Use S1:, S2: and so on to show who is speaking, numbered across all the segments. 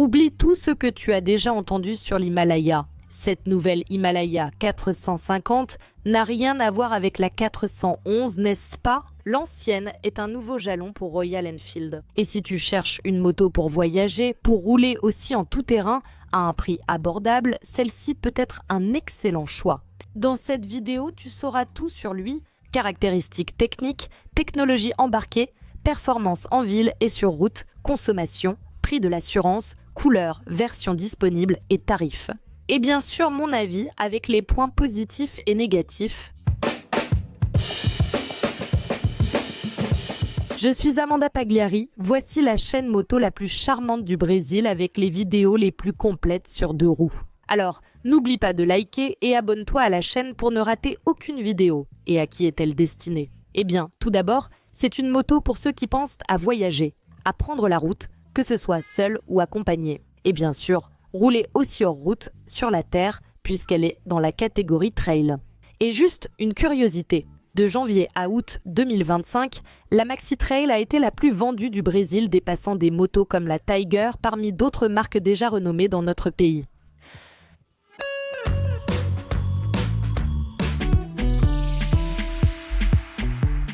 S1: Oublie tout ce que tu as déjà entendu sur l'Himalaya. Cette nouvelle Himalaya 450 n'a rien à voir avec la 411, n'est-ce pas? L'ancienne est un nouveau jalon pour Royal Enfield. Et si tu cherches une moto pour voyager, pour rouler aussi en tout terrain, à un prix abordable, celle-ci peut être un excellent choix. Dans cette vidéo, tu sauras tout sur lui, caractéristiques techniques, technologie embarquée, performance en ville et sur route, consommation, prix de l'assurance, couleur, version disponible et tarifs. Et bien sûr mon avis avec les points positifs et négatifs. Je suis Amanda Pagliari, voici la chaîne moto la plus charmante du Brésil avec les vidéos les plus complètes sur 2 roues. Alors, n'oublie pas de liker et abonne-toi à la chaîne pour ne rater aucune vidéo. Et à qui est-elle destinée? Eh bien, tout d'abord, c'est une moto pour ceux qui pensent à voyager, à prendre la route, que ce soit seul ou accompagné. Et bien sûr, rouler aussi hors route, sur la terre, puisqu'elle est dans la catégorie trail. Et juste une curiosité, de janvier à août 2025, la Maxi Trail a été la plus vendue du Brésil, dépassant des motos comme la Tiger parmi d'autres marques déjà renommées dans notre pays.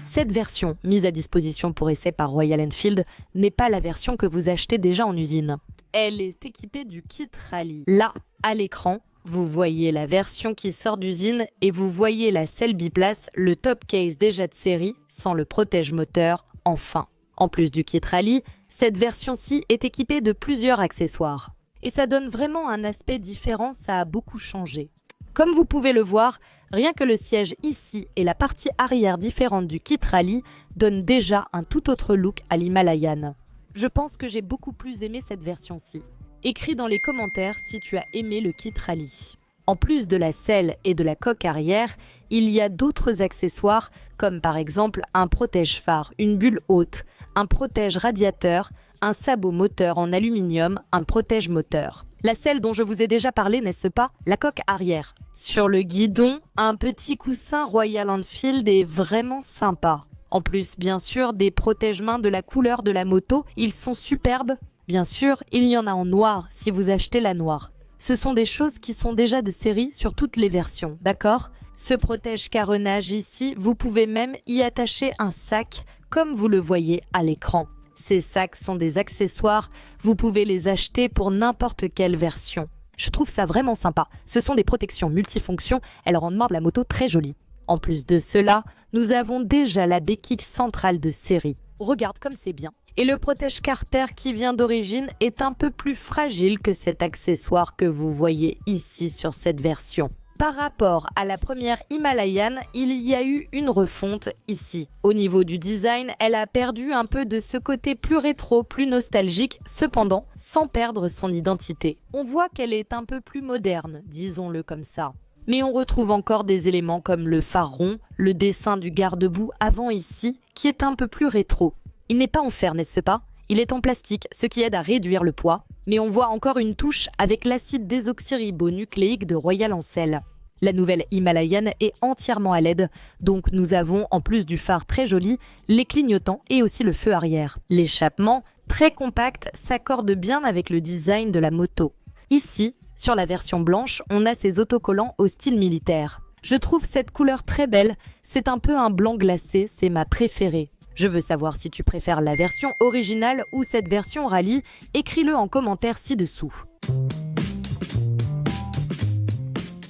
S1: Cette version, mise à disposition pour essai par Royal Enfield, n'est pas la version que vous achetez déjà en usine. Elle est équipée du kit rallye. Là, à l'écran, vous voyez la version qui sort d'usine et vous voyez la selle biplace, le top case déjà de série, sans le protège-moteur, enfin. En plus du kit rallye, cette version-ci est équipée de plusieurs accessoires. Et ça donne vraiment un aspect différent, ça a beaucoup changé. Comme vous pouvez le voir, rien que le siège ici et la partie arrière différente du kit rallye donnent déjà un tout autre look à l'Himalayan. Je pense que j'ai beaucoup plus aimé cette version-ci. Écris dans les commentaires si tu as aimé le kit rallye. En plus de la selle et de la coque arrière, il y a d'autres accessoires comme par exemple un protège-phare, une bulle haute, un protège-radiateur, un sabot moteur en aluminium, un protège-moteur. La selle dont je vous ai déjà parlé, n'est-ce pas? La coque arrière. Sur le guidon, un petit coussin Royal Enfield est vraiment sympa. En plus, bien sûr, des protège-mains de la couleur de la moto, ils sont superbes. Bien sûr, il y en a en noir si vous achetez la noire. Ce sont des choses qui sont déjà de série sur toutes les versions, d'accord? Ce protège-carenage ici, vous pouvez même y attacher un sac comme vous le voyez à l'écran. Ces sacs sont des accessoires, vous pouvez les acheter pour n'importe quelle version. Je trouve ça vraiment sympa. Ce sont des protections multifonctions, elles rendent la moto très jolie. En plus de cela, nous avons déjà la béquille centrale de série. Regarde comme c'est bien. Et le protège-carter qui vient d'origine est un peu plus fragile que cet accessoire que vous voyez ici sur cette version. Par rapport à la première Himalayan, il y a eu une refonte ici. Au niveau du design, elle a perdu un peu de ce côté plus rétro, plus nostalgique, cependant, sans perdre son identité. On voit qu'elle est un peu plus moderne, disons-le comme ça. Mais on retrouve encore des éléments comme le phare rond, le dessin du garde-boue avant ici, qui est un peu plus rétro. Il n'est pas en fer, n'est-ce pas? Il est en plastique, ce qui aide à réduire le poids. Mais on voit encore une touche avec l'acide désoxyribonucléique de Royal Enfield. La nouvelle Himalayan est entièrement à LED, donc nous avons, en plus du phare très joli, les clignotants et aussi le feu arrière. L'échappement, très compact, s'accorde bien avec le design de la moto. Ici, sur la version blanche, on a ces autocollants au style militaire. Je trouve cette couleur très belle, c'est un peu un blanc glacé, c'est ma préférée. Je veux savoir si tu préfères la version originale ou cette version rallye, écris-le en commentaire ci-dessous.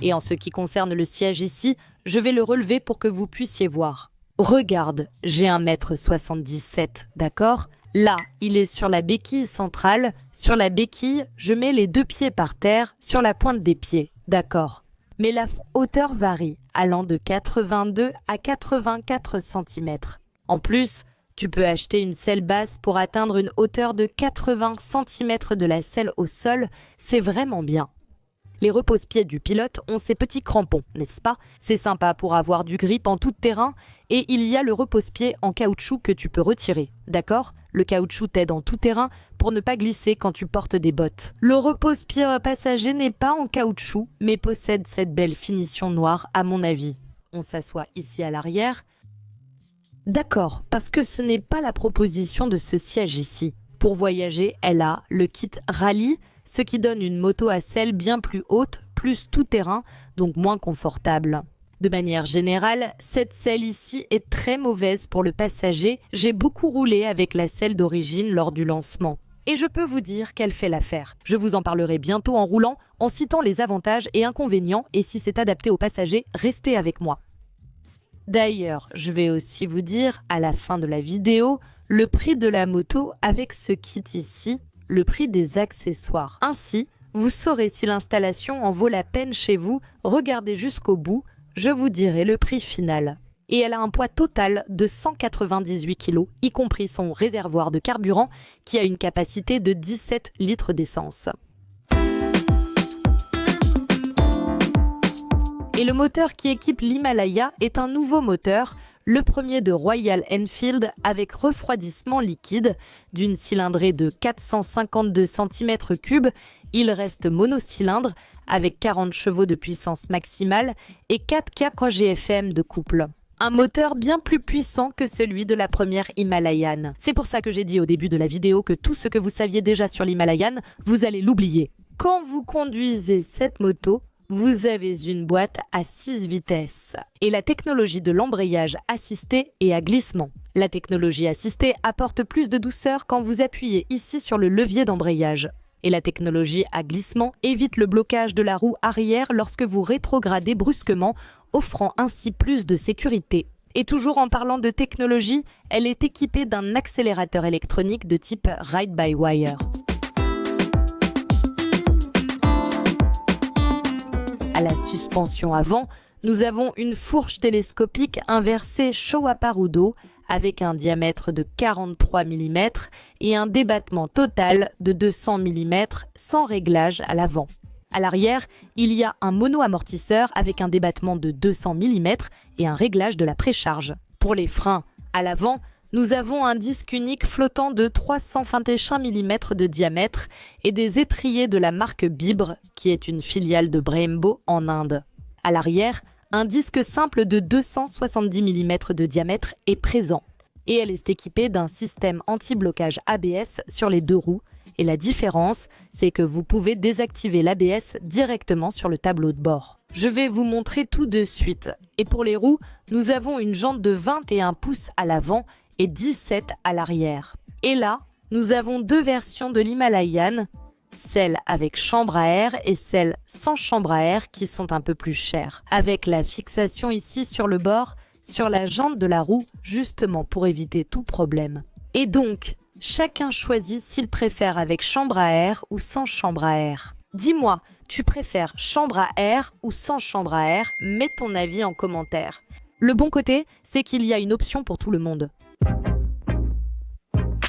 S1: Et en ce qui concerne le siège ici, je vais le relever pour que vous puissiez voir. Regarde, j'ai 1,77 m, d'accord? Là, il est sur la béquille centrale. Sur la béquille, je mets les 2 pieds par terre sur la pointe des pieds, d'accord? Mais la hauteur varie, allant de 82 à 84 cm. En plus, tu peux acheter une selle basse pour atteindre une hauteur de 80 cm de la selle au sol, c'est vraiment bien. Les repose-pieds du pilote ont ces petits crampons, n'est-ce pas? C'est sympa pour avoir du grip en tout terrain et il y a le repose-pied en caoutchouc que tu peux retirer, d'accord? Le caoutchouc t'aide en tout terrain pour ne pas glisser quand tu portes des bottes. Le repose-pied passager n'est pas en caoutchouc mais possède cette belle finition noire à mon avis. On s'assoit ici à l'arrière. D'accord, parce que ce n'est pas la proposition de ce siège ici. Pour voyager, elle a le kit rallye, ce qui donne une moto à selle bien plus haute, plus tout-terrain, donc moins confortable. De manière générale, cette selle ici est très mauvaise pour le passager. J'ai beaucoup roulé avec la selle d'origine lors du lancement. Et je peux vous dire qu'elle fait l'affaire. Je vous en parlerai bientôt en roulant, en citant les avantages et inconvénients, et si c'est adapté aux passagers, restez avec moi. D'ailleurs, je vais aussi vous dire, à la fin de la vidéo, le prix de la moto avec ce kit ici, le prix des accessoires. Ainsi, vous saurez si l'installation en vaut la peine chez vous. Regardez jusqu'au bout, je vous dirai le prix final. Et elle a un poids total de 198 kg, y compris son réservoir de carburant qui a une capacité de 17 litres d'essence. Et le moteur qui équipe l'Himalaya est un nouveau moteur, le premier de Royal Enfield avec refroidissement liquide d'une cylindrée de 452 cm3. Il reste monocylindre avec 40 chevaux de puissance maximale et 4 cadres GFM de couple. Un moteur bien plus puissant que celui de la première Himalayan. C'est pour ça que j'ai dit au début de la vidéo que tout ce que vous saviez déjà sur l'Himalayan, vous allez l'oublier. Quand vous conduisez cette moto, vous avez une boîte à 6 vitesses et la technologie de l'embrayage assisté et à glissement. La technologie assistée apporte plus de douceur quand vous appuyez ici sur le levier d'embrayage. Et la technologie à glissement évite le blocage de la roue arrière lorsque vous rétrogradez brusquement, offrant ainsi plus de sécurité. Et toujours en parlant de technologie, elle est équipée d'un accélérateur électronique de type Ride-by-Wire. À la suspension avant, nous avons une fourche télescopique inversée Showa Parudo avec un diamètre de 43 mm et un débattement total de 200 mm sans réglage à l'avant. À l'arrière, il y a un mono-amortisseur avec un débattement de 200 mm et un réglage de la précharge. Pour les freins, à l'avant, nous avons un disque unique flottant de 321 mm de diamètre et des étriers de la marque Bibre, qui est une filiale de Brembo en Inde. À l'arrière, un disque simple de 270 mm de diamètre est présent. Et elle est équipée d'un système anti-blocage ABS sur les deux roues. Et la différence, c'est que vous pouvez désactiver l'ABS directement sur le tableau de bord. Je vais vous montrer tout de suite. Et pour les roues, nous avons une jante de 21 pouces à l'avant et 17 à l'arrière. Et là, nous avons deux versions de l'Himalayan, celle avec chambre à air et celle sans chambre à air qui sont un peu plus chères. Avec la fixation ici sur le bord, sur la jante de la roue, justement pour éviter tout problème. Et donc, chacun choisit s'il préfère avec chambre à air ou sans chambre à air. Dis-moi, tu préfères chambre à air ou sans chambre à air? Mets ton avis en commentaire. Le bon côté, c'est qu'il y a une option pour tout le monde.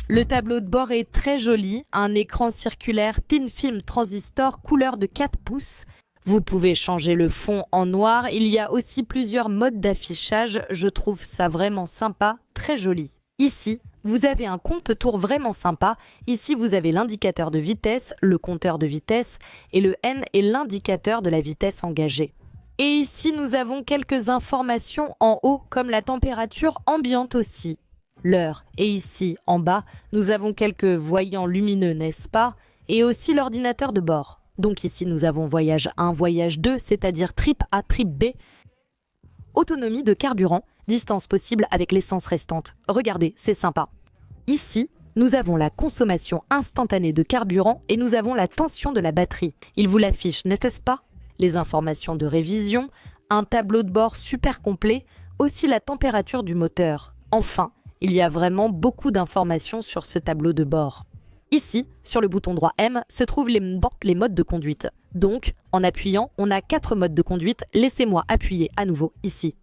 S1: Le tableau de bord est très joli, un écran circulaire thin film transistor couleur de 4 pouces. Vous pouvez changer le fond en noir, il y a aussi plusieurs modes d'affichage, je trouve ça vraiment sympa, très joli. Ici, vous avez un compte-tours vraiment sympa, ici vous avez l'indicateur de vitesse, le compteur de vitesse et le N est l'indicateur de la vitesse engagée. Et ici nous avons quelques informations en haut comme la température ambiante aussi. L'heure. Et ici, en bas, nous avons quelques voyants lumineux, n'est-ce pas? Et aussi l'ordinateur de bord. Donc ici, nous avons voyage 1, voyage 2, c'est-à-dire trip A, trip B. Autonomie de carburant, distance possible avec l'essence restante. Regardez, c'est sympa. Ici, nous avons la consommation instantanée de carburant et nous avons la tension de la batterie. Il vous l'affiche, n'est-ce pas? Les informations de révision, un tableau de bord super complet, aussi la température du moteur. Enfin, il y a vraiment beaucoup d'informations sur ce tableau de bord. Ici, sur le bouton droit M, se trouvent les modes de conduite. Donc, en appuyant, on a 4 modes de conduite. Laissez-moi appuyer à nouveau ici.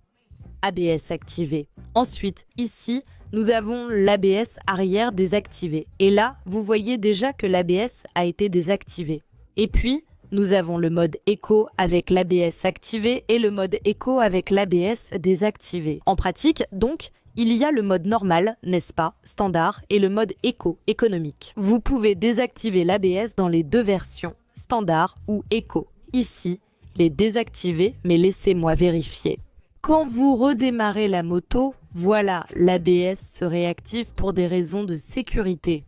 S1: ABS activé. Ensuite, ici, nous avons l'ABS arrière désactivé. Et là, vous voyez déjà que l'ABS a été désactivé. Et puis, nous avons le mode éco avec l'ABS activé et le mode éco avec l'ABS désactivé. En pratique, donc, il y a le mode normal, n'est-ce pas, standard, et le mode éco, économique. Vous pouvez désactiver l'ABS dans les deux versions, standard ou éco. Ici, il est désactivé, mais laissez-moi vérifier. Quand vous redémarrez la moto, voilà, l'ABS se réactive pour des raisons de sécurité.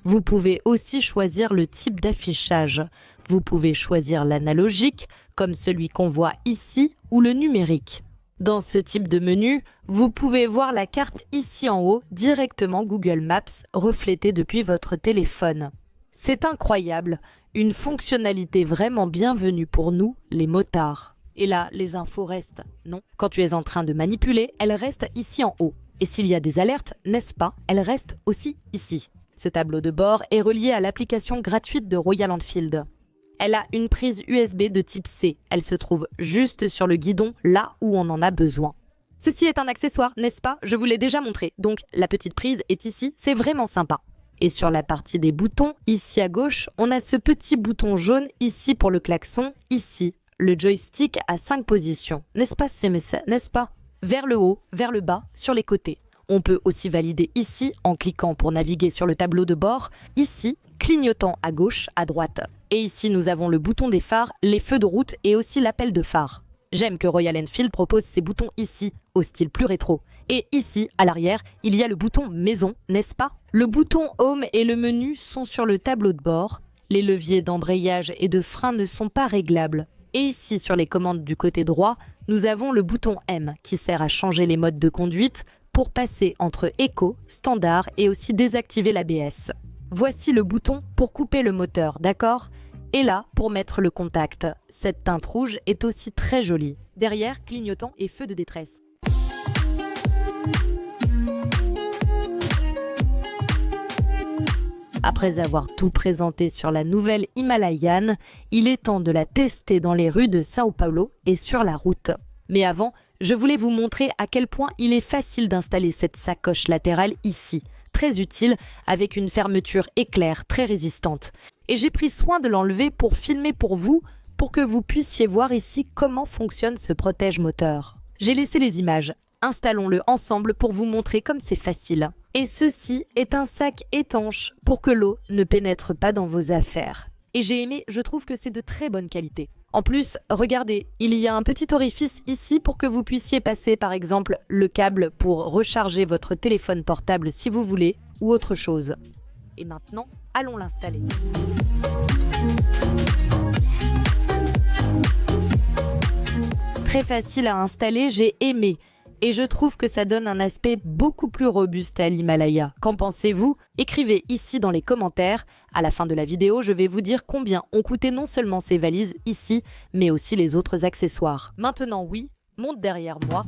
S1: Vous pouvez aussi choisir le type d'affichage. Vous pouvez choisir l'analogique, comme celui qu'on voit ici, ou le numérique. Dans ce type de menu, vous pouvez voir la carte ici en haut, directement Google Maps, reflétée depuis votre téléphone. C'est incroyable, une fonctionnalité vraiment bienvenue pour nous, les motards. Et là, les infos restent, non? Quand tu es en train de manipuler, elles restent ici en haut. Et s'il y a des alertes, n'est-ce pas, elles restent aussi ici. Ce tableau de bord est relié à l'application gratuite de Royal Enfield. Elle a une prise USB de type C. Elle se trouve juste sur le guidon, là où on en a besoin. Ceci est un accessoire, n'est-ce pas? Je vous l'ai déjà montré. Donc, la petite prise est ici, c'est vraiment sympa. Et sur la partie des boutons, ici à gauche, on a ce petit bouton jaune ici pour le klaxon, ici. Le joystick a 5 positions. N'est-ce pas, n'est-ce pas? Vers le haut, vers le bas, sur les côtés. On peut aussi valider ici en cliquant pour naviguer sur le tableau de bord, ici, clignotant à gauche, à droite. Et ici, nous avons le bouton des phares, les feux de route et aussi l'appel de phare. J'aime que Royal Enfield propose ces boutons ici, au style plus rétro. Et ici, à l'arrière, il y a le bouton maison, n'est-ce pas? Le bouton home et le menu sont sur le tableau de bord. Les leviers d'embrayage et de frein ne sont pas réglables. Et ici, sur les commandes du côté droit, nous avons le bouton M qui sert à changer les modes de conduite pour passer entre éco, standard et aussi désactiver l'ABS. Voici le bouton pour couper le moteur, d'accord? Et là, pour mettre le contact. Cette teinte rouge est aussi très jolie. Derrière, clignotant et feu de détresse. Après avoir tout présenté sur la nouvelle Himalayan, il est temps de la tester dans les rues de São Paulo et sur la route. Mais avant, je voulais vous montrer à quel point il est facile d'installer cette sacoche latérale ici. Très utile, avec une fermeture éclair très résistante. Et j'ai pris soin de l'enlever pour filmer pour vous, pour que vous puissiez voir ici comment fonctionne ce protège-moteur. J'ai laissé les images. Installons-le ensemble pour vous montrer comme c'est facile. Et ceci est un sac étanche pour que l'eau ne pénètre pas dans vos affaires. Et j'ai aimé, je trouve que c'est de très bonne qualité. En plus, regardez, il y a un petit orifice ici pour que vous puissiez passer par exemple le câble pour recharger votre téléphone portable si vous voulez, ou autre chose. Et maintenant, allons l'installer. Très facile à installer, j'ai aimé. Et je trouve que ça donne un aspect beaucoup plus robuste à l'Himalaya. Qu'en pensez-vous? Écrivez ici dans les commentaires. À la fin de la vidéo, je vais vous dire combien ont coûté non seulement ces valises ici, mais aussi les autres accessoires. Maintenant, oui, monte derrière moi.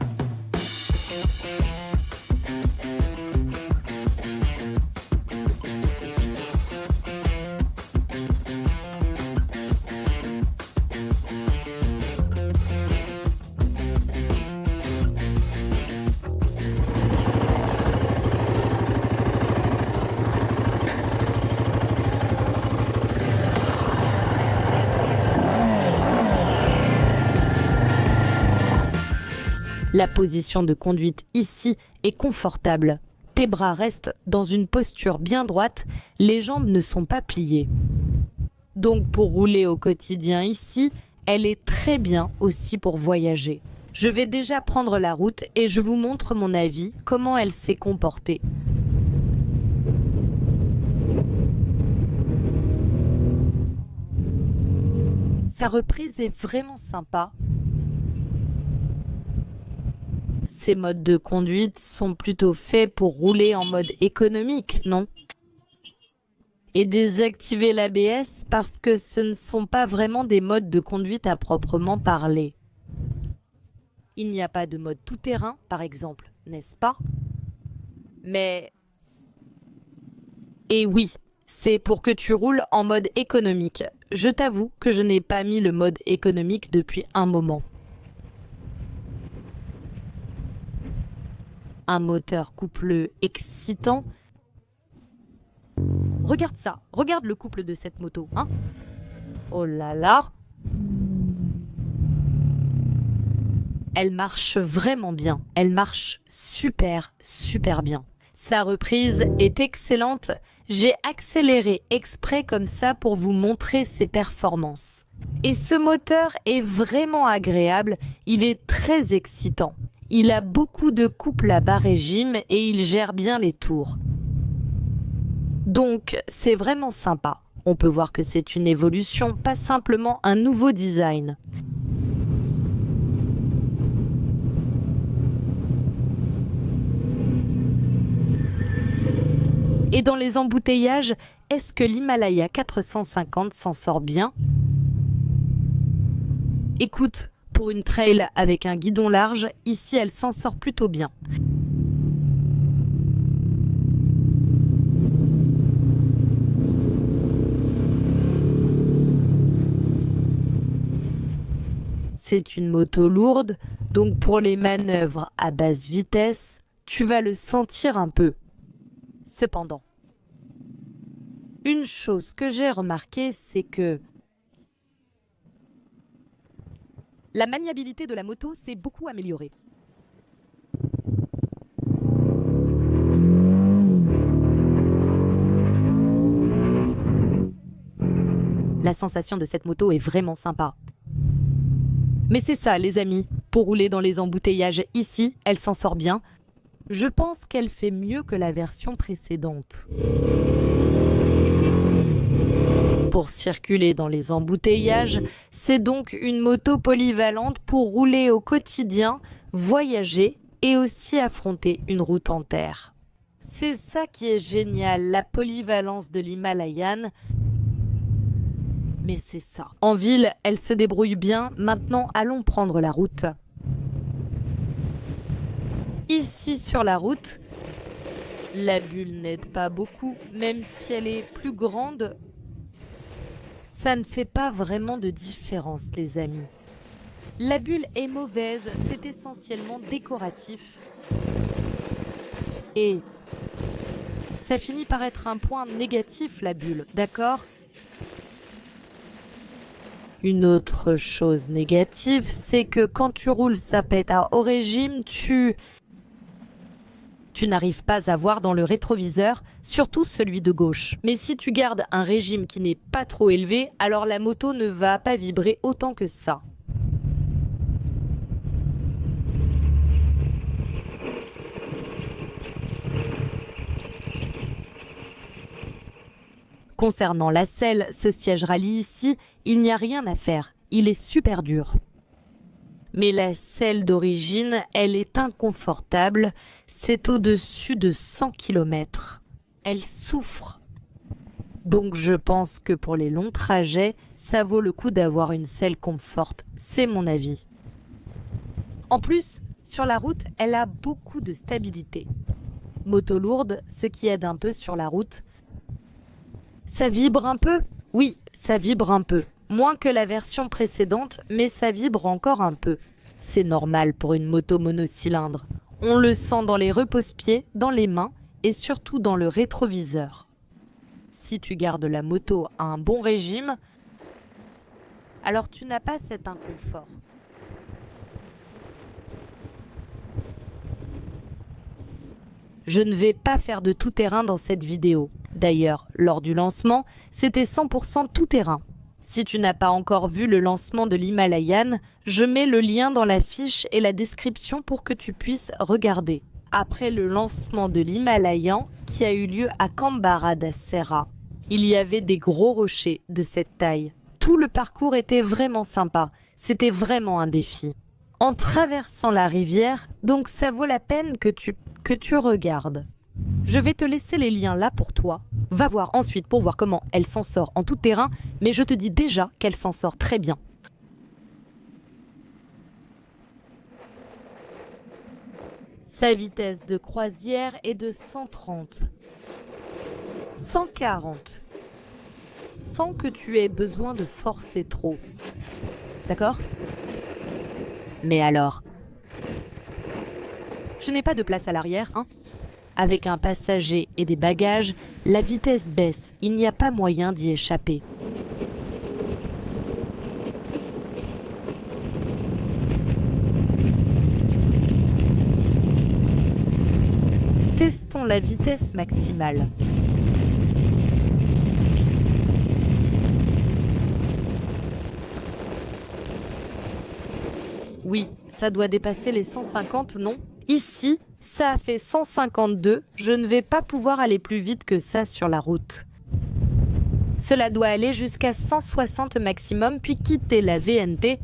S1: La position de conduite ici est confortable. Tes bras restent dans une posture bien droite, les jambes ne sont pas pliées. Donc pour rouler au quotidien ici, elle est très bien aussi pour voyager. Je vais déjà prendre la route et je vous montre mon avis, comment elle s'est comportée. Sa reprise est vraiment sympa. Ces modes de conduite sont plutôt faits pour rouler en mode économique, non? Et désactiver l'ABS parce que ce ne sont pas vraiment des modes de conduite à proprement parler. Il n'y a pas de mode tout-terrain, par exemple, n'est-ce pas? Mais... Et oui, c'est pour que tu roules en mode économique. Je t'avoue que je n'ai pas mis le mode économique depuis un moment. Un moteur coupleux excitant. Regarde ça, regarde le couple de cette moto, hein? Oh là là! Elle marche vraiment bien, elle marche super bien. Sa reprise est excellente, j'ai accéléré exprès comme ça pour vous montrer ses performances. Et ce moteur est vraiment agréable, il est très excitant. Il a beaucoup de couples à bas régime et il gère bien les tours. Donc, c'est vraiment sympa. On peut voir que c'est une évolution, pas simplement un nouveau design. Et dans les embouteillages, est-ce que l'Himalaya 450 s'en sort bien? Écoute, pour une trail avec un guidon large, ici elle s'en sort plutôt bien. C'est une moto lourde, donc pour les manœuvres à basse vitesse, tu vas le sentir un peu. Cependant, une chose que j'ai remarquée, c'est que la maniabilité de la moto s'est beaucoup améliorée. La sensation de cette moto est vraiment sympa. Mais c'est ça, les amis, pour rouler dans les embouteillages ici, elle s'en sort bien. Je pense qu'elle fait mieux que la version précédente. Pour circuler dans les embouteillages, c'est donc une moto polyvalente pour rouler au quotidien, voyager et aussi affronter une route en terre. C'est ça qui est génial, la polyvalence de l'Himalayan. Mais c'est ça. En ville, elle se débrouille bien. Maintenant, allons prendre la route. Ici, sur la route, la bulle n'aide pas beaucoup, même si elle est plus grande. Ça ne fait pas vraiment de différence, les amis. La bulle est mauvaise, c'est essentiellement décoratif. Et ça finit par être un point négatif, la bulle, d'accord ? Une autre chose négative, c'est que quand tu roules ça pète à haut régime, tu n'arrives pas à voir dans le rétroviseur, surtout celui de gauche. Mais si tu gardes un régime qui n'est pas trop élevé, alors la moto ne va pas vibrer autant que ça. Concernant la selle, ce siège rallye ici, il n'y a rien à faire. Il est super dur. Mais la selle d'origine, elle est inconfortable. C'est au-dessus de 100 km. Elle souffre. Donc je pense que pour les longs trajets, ça vaut le coup d'avoir une selle confort. C'est mon avis. En plus, sur la route, elle a beaucoup de stabilité. Moto lourde, ce qui aide un peu sur la route. Ça vibre un peu? Oui, ça vibre un peu. Moins que la version précédente, mais ça vibre encore un peu. C'est normal pour une moto monocylindre. On le sent dans les repose-pieds, dans les mains et surtout dans le rétroviseur. Si tu gardes la moto à un bon régime, alors tu n'as pas cet inconfort. Je ne vais pas faire de tout-terrain dans cette vidéo. D'ailleurs, lors du lancement, c'était 100% tout-terrain. Si tu n'as pas encore vu le lancement de l'Himalayan, je mets le lien dans la fiche et la description pour que tu puisses regarder. Après le lancement de l'Himalayan, qui a eu lieu à Canberra Serra, il y avait des gros rochers de cette taille. Tout le parcours était vraiment sympa. C'était vraiment un défi. En traversant la rivière, donc ça vaut la peine que tu regardes. Je vais te laisser les liens là pour toi. Va voir ensuite pour voir comment elle s'en sort en tout terrain, mais je te dis déjà qu'elle s'en sort très bien. Sa vitesse de croisière est de 130, 140, sans que tu aies besoin de forcer trop. D'accord ? Mais alors, je n'ai pas de place à l'arrière, hein ? Avec un passager et des bagages, la vitesse baisse. Il n'y a pas moyen d'y échapper. Testons la vitesse maximale. Oui, ça doit dépasser les 150, non ? Ici, Ça fait 152, je ne vais pas pouvoir aller plus vite que ça sur la route. Cela doit aller jusqu'à 160 maximum, puis quitter la VNT.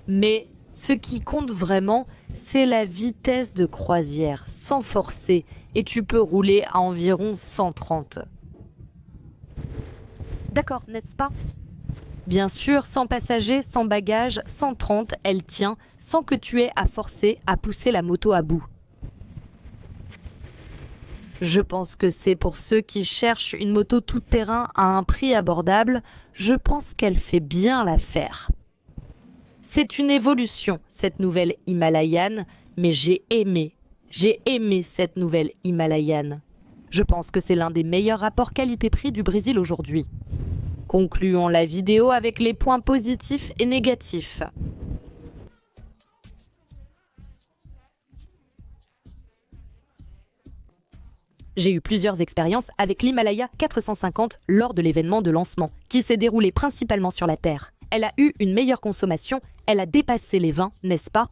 S1: Mais ce qui compte vraiment, c'est la vitesse de croisière, sans forcer, et tu peux rouler à environ 130. D'accord, n'est-ce pas? Bien sûr, sans passagers, sans bagages, 130, elle tient, sans que tu aies à forcer à pousser la moto à bout. Je pense que c'est pour ceux qui cherchent une moto tout-terrain à un prix abordable, je pense qu'elle fait bien l'affaire. C'est une évolution, cette nouvelle Himalayan, mais j'ai aimé cette nouvelle Himalayan. Je pense que c'est l'un des meilleurs rapports qualité-prix du Brésil aujourd'hui. Concluons la vidéo avec les points positifs et négatifs. J'ai eu plusieurs expériences avec l'Himalaya 450 lors de l'événement de lancement, qui s'est déroulé principalement sur la Terre. Elle a eu une meilleure consommation, elle a dépassé les 20, n'est-ce pas?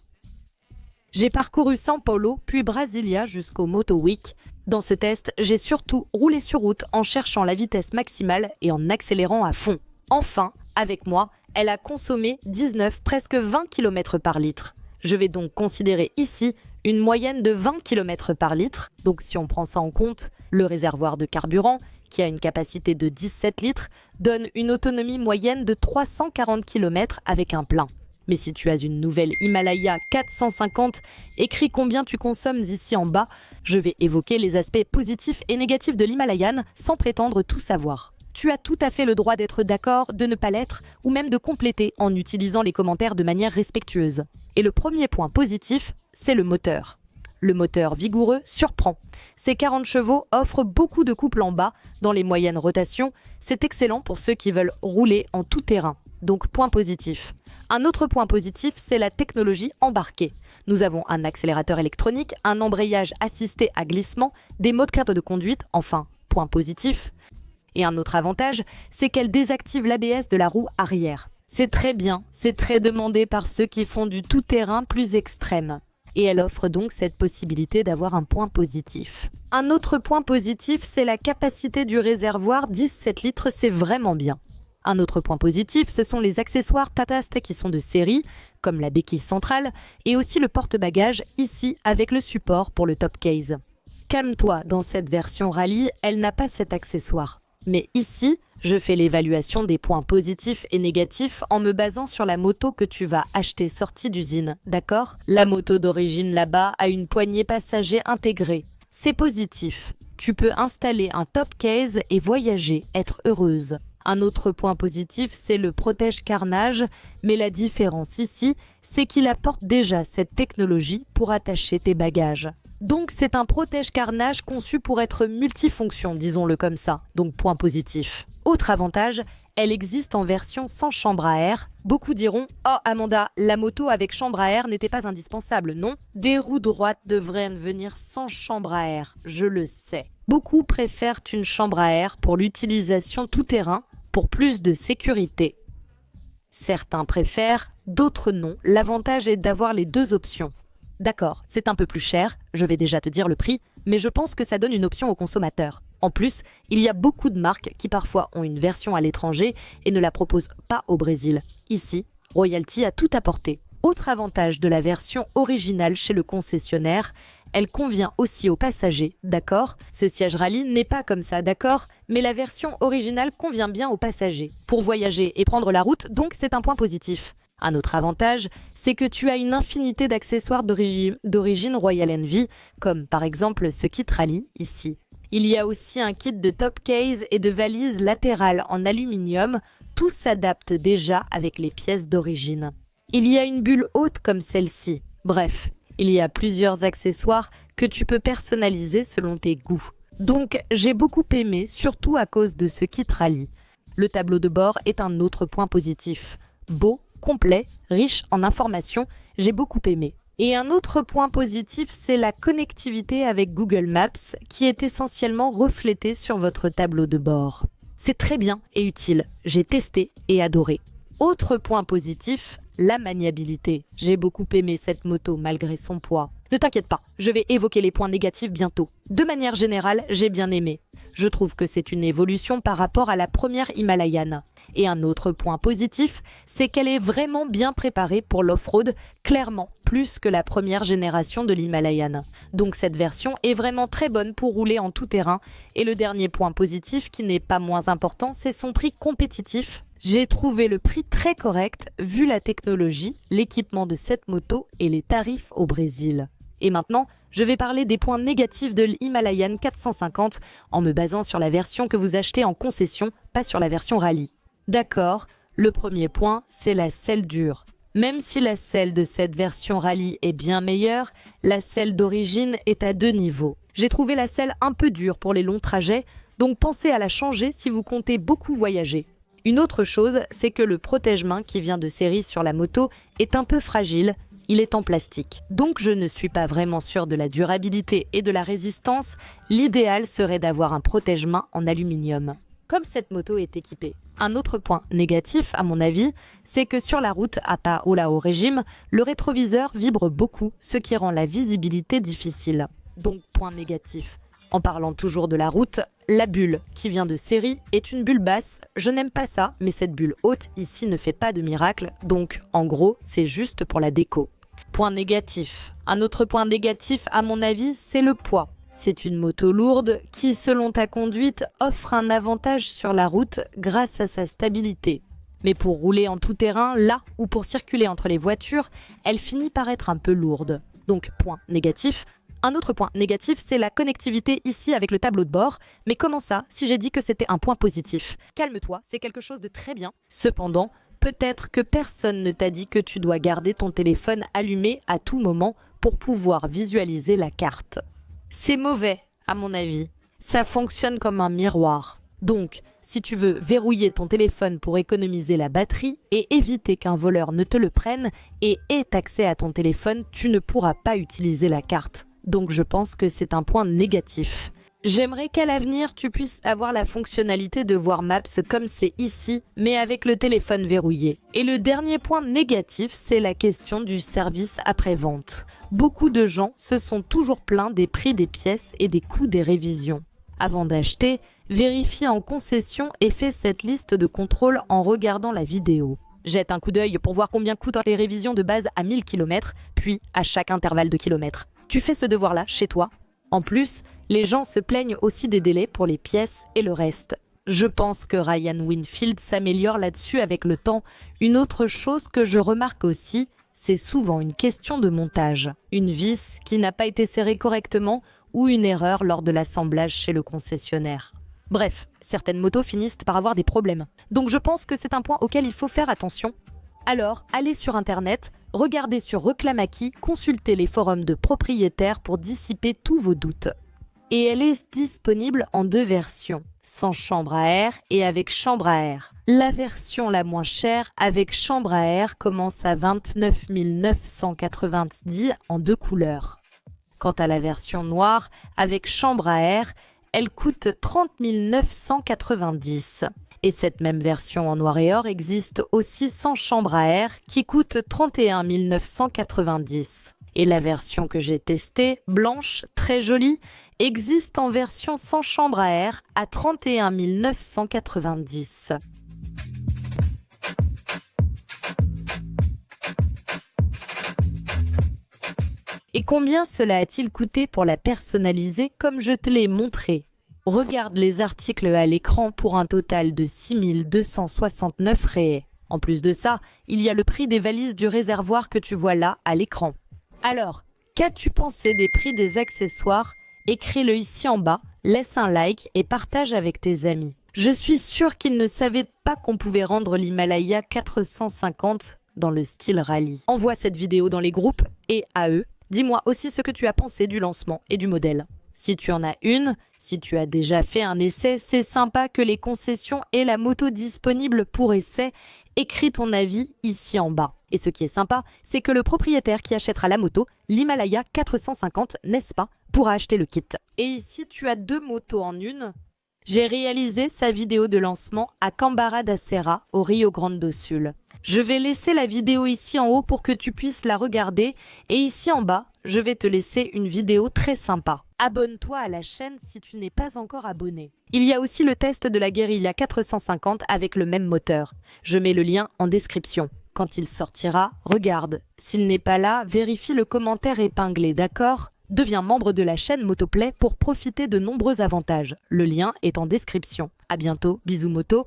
S1: J'ai parcouru São Paulo, puis Brasilia jusqu'au Moto Week. Dans ce test, j'ai surtout roulé sur route en cherchant la vitesse maximale et en accélérant à fond. Enfin, avec moi, elle a consommé 19, presque 20 km par litre. Je vais donc considérer ici une moyenne de 20 km par litre. Donc si on prend ça en compte, le réservoir de carburant, qui a une capacité de 17 litres, donne une autonomie moyenne de 340 km avec un plein. Mais si tu as une nouvelle Himalaya 450, écris combien tu consommes ici en bas. Je vais évoquer les aspects positifs et négatifs de l'Himalayan sans prétendre tout savoir. Tu as tout à fait le droit d'être d'accord, de ne pas l'être, ou même de compléter en utilisant les commentaires de manière respectueuse. Et le premier point positif, c'est le moteur. Le moteur vigoureux surprend. Ces 40 chevaux offrent beaucoup de couple en bas dans les moyennes rotations. C'est excellent pour ceux qui veulent rouler en tout terrain. Donc point positif. Un autre point positif, c'est la technologie embarquée. Nous avons un accélérateur électronique, un embrayage assisté à glissement, des modes de conduite, enfin, point positif. Et un autre avantage, c'est qu'elle désactive l'ABS de la roue arrière. C'est très bien, c'est très demandé par ceux qui font du tout-terrain plus extrême. Et elle offre donc cette possibilité d'avoir un point positif. Un autre point positif, c'est la capacité du réservoir, 17 litres, c'est vraiment bien. Un autre point positif, ce sont les accessoires Tatast qui sont de série, comme la béquille centrale, et aussi le porte-bagages, ici avec le support pour le top case. Calme-toi, dans cette version rallye, elle n'a pas cet accessoire. Mais ici, je fais l'évaluation des points positifs et négatifs en me basant sur la moto que tu vas acheter sortie d'usine, d'accord? La moto d'origine là-bas a une poignée passager intégrée. C'est positif. Tu peux installer un top case et voyager, être heureuse. Un autre point positif, c'est le protège-carnage, mais la différence ici, c'est qu'il apporte déjà cette technologie pour attacher tes bagages. Donc c'est un protège-carnage conçu pour être multifonction, disons-le comme ça, donc point positif. Autre avantage, elle existe en version sans chambre à air. Beaucoup diront « Oh Amanda, la moto avec chambre à air n'était pas indispensable, non ?» Des roues droites devraient venir sans chambre à air, je le sais. Beaucoup préfèrent une chambre à air pour l'utilisation tout-terrain, pour plus de sécurité. Certains préfèrent, d'autres non. L'avantage est d'avoir les deux options. D'accord, c'est un peu plus cher, je vais déjà te dire le prix, mais je pense que ça donne une option aux consommateurs. En plus, il y a beaucoup de marques qui parfois ont une version à l'étranger et ne la proposent pas au Brésil. Ici, Royalty a tout apporté. Autre avantage de la version originale chez le concessionnaire, elle convient aussi aux passagers, d'accord? Ce siège rallye n'est pas comme ça, d'accord? Mais la version originale convient bien aux passagers. Pour voyager et prendre la route, donc c'est un point positif. Un autre avantage, c'est que tu as une infinité d'accessoires d'origine Royal Envy, comme par exemple ce kit rallye ici. Il y a aussi un kit de top case et de valises latérales en aluminium. Tout s'adapte déjà avec les pièces d'origine. Il y a une bulle haute comme celle-ci. Bref, il y a plusieurs accessoires que tu peux personnaliser selon tes goûts. Donc j'ai beaucoup aimé, surtout à cause de ce kit rallye. Le tableau de bord est un autre point positif. Beau, complet, riche en informations, j'ai beaucoup aimé. Et un autre point positif, c'est la connectivité avec Google Maps qui est essentiellement reflétée sur votre tableau de bord. C'est très bien et utile, j'ai testé et adoré. Autre point positif, la maniabilité. J'ai beaucoup aimé cette moto malgré son poids. Ne t'inquiète pas, je vais évoquer les points négatifs bientôt. De manière générale, j'ai bien aimé. Je trouve que c'est une évolution par rapport à la première Himalayan. Et un autre point positif, c'est qu'elle est vraiment bien préparée pour l'off-road, clairement plus que la première génération de l'Himalayan. Donc cette version est vraiment très bonne pour rouler en tout terrain. Et le dernier point positif, qui n'est pas moins important, c'est son prix compétitif. J'ai trouvé le prix très correct vu la technologie, l'équipement de cette moto et les tarifs au Brésil. Et maintenant, je vais parler des points négatifs de l'Himalayan 450 en me basant sur la version que vous achetez en concession, pas sur la version rallye. D'accord, le premier point, c'est la selle dure. Même si la selle de cette version rallye est bien meilleure, la selle d'origine est à 2 niveaux. J'ai trouvé la selle un peu dure pour les longs trajets, donc pensez à la changer si vous comptez beaucoup voyager. Une autre chose, c'est que le protège-main qui vient de série sur la moto est un peu fragile, il est en plastique. Donc je ne suis pas vraiment sûre de la durabilité et de la résistance, l'idéal serait d'avoir un protège-main en aluminium. Comme cette moto est équipée. Un autre point négatif, à mon avis, c'est que sur la route, à pas haut régime, le rétroviseur vibre beaucoup, ce qui rend la visibilité difficile. Donc point négatif. En parlant toujours de la route, la bulle qui vient de série est une bulle basse. Je n'aime pas ça, mais cette bulle haute ici ne fait pas de miracle, donc en gros, c'est juste pour la déco. Point négatif. Un autre point négatif, à mon avis, c'est le poids. C'est une moto lourde qui, selon ta conduite, offre un avantage sur la route grâce à sa stabilité. Mais pour rouler en tout terrain, là ou pour circuler entre les voitures, elle finit par être un peu lourde. Donc, point négatif. Un autre point négatif, c'est la connectivité ici avec le tableau de bord. Mais comment ça, si j'ai dit que c'était un point positif? Calme-toi, c'est quelque chose de très bien. Cependant, peut-être que personne ne t'a dit que tu dois garder ton téléphone allumé à tout moment pour pouvoir visualiser la carte. C'est mauvais, à mon avis. Ça fonctionne comme un miroir. Donc, si tu veux verrouiller ton téléphone pour économiser la batterie et éviter qu'un voleur ne te le prenne et ait accès à ton téléphone, tu ne pourras pas utiliser la carte. Donc je pense que c'est un point négatif. J'aimerais qu'à l'avenir, tu puisses avoir la fonctionnalité de voir Maps comme c'est ici, mais avec le téléphone verrouillé. Et le dernier point négatif, c'est la question du service après-vente. Beaucoup de gens se sont toujours plaints des prix des pièces et des coûts des révisions. Avant d'acheter, vérifie en concession et fais cette liste de contrôle en regardant la vidéo. Jette un coup d'œil pour voir combien coûtent les révisions de base à 1000 km, puis à chaque intervalle de kilomètres. Tu fais ce devoir-là chez toi. En plus, les gens se plaignent aussi des délais pour les pièces et le reste. Je pense que Ryan Winfield s'améliore là-dessus avec le temps. Une autre chose que je remarque aussi, c'est souvent une question de montage. Une vis qui n'a pas été serrée correctement ou une erreur lors de l'assemblage chez le concessionnaire. Bref, certaines motos finissent par avoir des problèmes. Donc je pense que c'est un point auquel il faut faire attention. Alors, allez sur Internet, regardez sur Reclamaki, consultez les forums de propriétaires pour dissiper tous vos doutes. Et elle est disponible en 2 versions, sans chambre à air et avec chambre à air. La version la moins chère avec chambre à air commence à 29 990 en 2 couleurs. Quant à la version noire avec chambre à air, elle coûte 30 990. Et cette même version en noir et or existe aussi sans chambre à air qui coûte 31 990. Et la version que j'ai testée, blanche, très jolie, existe en version sans chambre à air à 31 990. Et combien cela a-t-il coûté pour la personnaliser comme je te l'ai montré? Regarde les articles à l'écran pour un total de 6 269 réais. En plus de ça, il y a le prix des valises du réservoir que tu vois là à l'écran. Alors, qu'as-tu pensé des prix des accessoires? Écris-le ici en bas, laisse un like et partage avec tes amis. Je suis sûre qu'ils ne savaient pas qu'on pouvait rendre l'Himalaya 450 dans le style rallye. Envoie cette vidéo dans les groupes et à eux, dis-moi aussi ce que tu as pensé du lancement et du modèle. Si tu en as une, si tu as déjà fait un essai, c'est sympa que les concessions aient la moto disponible pour essai. Écris ton avis ici en bas. Et ce qui est sympa, c'est que le propriétaire qui achètera la moto, l'Himalaya 450, n'est-ce pas, pourra acheter le kit. Et ici, tu as 2 motos en une. J'ai réalisé sa vidéo de lancement à Cambara da Serra, au Rio Grande do Sul. Je vais laisser la vidéo ici en haut pour que tu puisses la regarder et ici en bas, je vais te laisser une vidéo très sympa. Abonne-toi à la chaîne si tu n'es pas encore abonné. Il y a aussi le test de la Guerilla 450 avec le même moteur. Je mets le lien en description. Quand il sortira, regarde. S'il n'est pas là, vérifie le commentaire épinglé, d'accord ? Deviens membre de la chaîne Motoplay pour profiter de nombreux avantages. Le lien est en description. À bientôt, bisous moto.